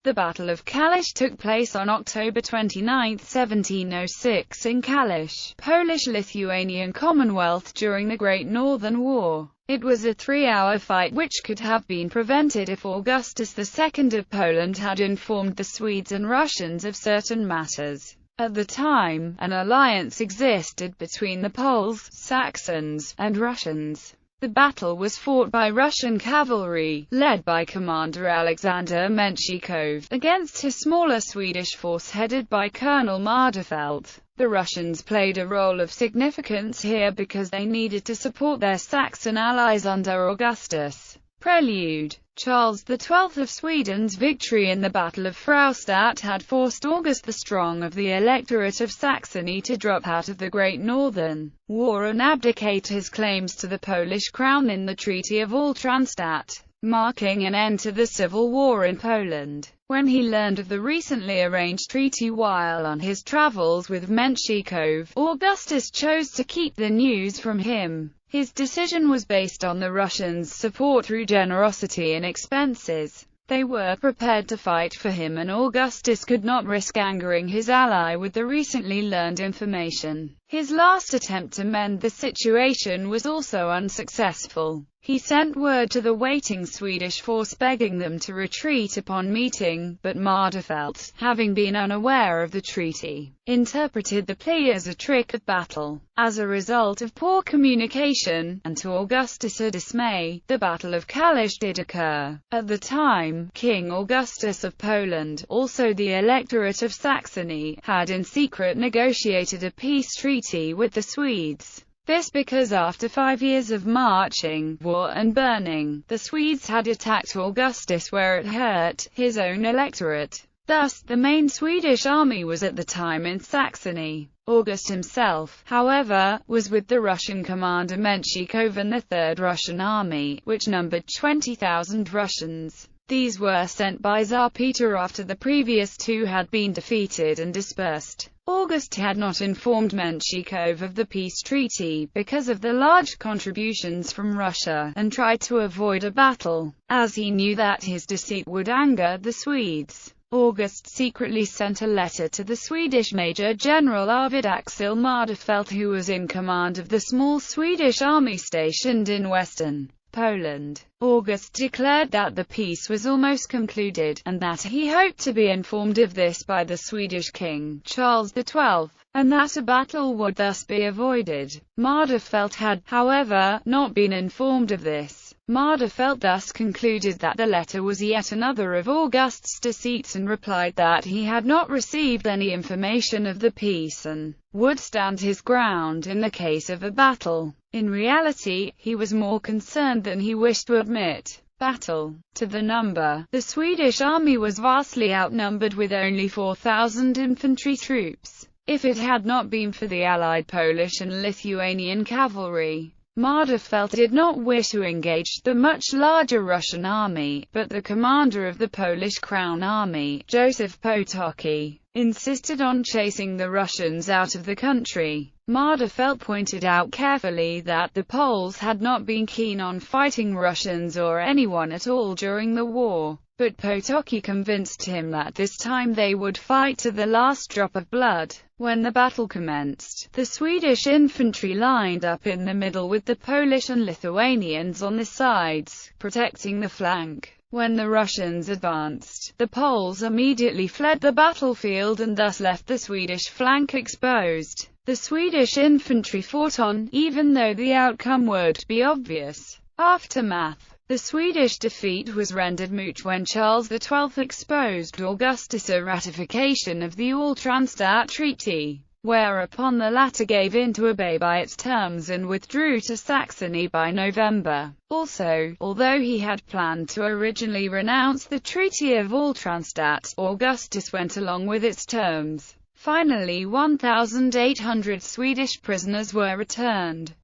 The Battle of Kalisz took place on October 29, 1706 in Kalisz, Polish-Lithuanian Commonwealth during the Great Northern War. It was a 3-hour fight which could have been prevented if Augustus II of Poland had informed the Swedes and Russians of certain matters. At the time, an alliance existed between the Poles, Saxons, and Russians. The battle was fought by Russian cavalry, led by Commander Alexander Menshikov, against a smaller Swedish force headed by Colonel Mardefelt. The Russians played a role of significance here because they needed to support their Saxon allies under Augustus. Prelude: Charles XII of Sweden's victory in the Battle of Fraustadt had forced August the Strong of the electorate of Saxony to drop out of the Great Northern War and abdicate his claims to the Polish crown in the Treaty of Ultranstadt, marking an end to the civil war in Poland. When he learned of the recently arranged treaty while on his travels with Menshikov, Augustus chose to keep the news from him. His decision was based on the Russians' support through generosity and expenses. They were prepared to fight for him, and Augustus could not risk angering his ally with the recently learned information. His last attempt to mend the situation was also unsuccessful. He sent word to the waiting Swedish force begging them to retreat upon meeting, but Mardefelt, having been unaware of the treaty, interpreted the plea as a trick of battle. As a result of poor communication, and to Augustus' dismay, the Battle of Kalisz did occur. At the time, King Augustus of Poland, also the electorate of Saxony, had in secret negotiated a peace treaty with the Swedes. This because after 5 years of marching, war and burning, the Swedes had attacked Augustus where it hurt his own electorate. Thus, the main Swedish army was at the time in Saxony. August himself, however, was with the Russian commander Menshikov and the Third Russian Army, which numbered 20,000 Russians. These were sent by Tsar Peter after the previous two had been defeated and dispersed. August had not informed Menshikov of the peace treaty, because of the large contributions from Russia, and tried to avoid a battle, as he knew that his deceit would anger the Swedes. August secretly sent a letter to the Swedish Major General Arvid Axel Mardefelt, who was in command of the small Swedish army stationed in western Poland. August declared that the peace was almost concluded, and that he hoped to be informed of this by the Swedish king, Charles XII, and that a battle would thus be avoided. Mardefelt had, however, not been informed of this. Mardefelt thus concluded that the letter was yet another of August's deceits and replied that he had not received any information of the peace and would stand his ground in the case of a battle. In reality, he was more concerned than he wished to admit. Battle. To the number, the Swedish army was vastly outnumbered with only 4,000 infantry troops. If it had not been for the allied Polish and Lithuanian cavalry, Mardefelt did not wish to engage the much larger Russian army, but the commander of the Polish Crown Army, Joseph Potocki, insisted on chasing the Russians out of the country. Mardefelt pointed out carefully that the Poles had not been keen on fighting Russians or anyone at all during the war, but Potocki convinced him that this time they would fight to the last drop of blood. When the battle commenced, the Swedish infantry lined up in the middle with the Polish and Lithuanians on the sides, protecting the flank. When the Russians advanced, the Poles immediately fled the battlefield and thus left the Swedish flank exposed. The Swedish infantry fought on, even though the outcome would be obvious. Aftermath. The Swedish defeat was rendered moot when Charles XII exposed Augustus' ratification of the Ultranstadt Treaty, whereupon the latter gave in to obey by its terms and withdrew to Saxony by November. Also, although he had planned to originally renounce the Treaty of Ultranstadt, Augustus went along with its terms. Finally 1,800 Swedish prisoners were returned.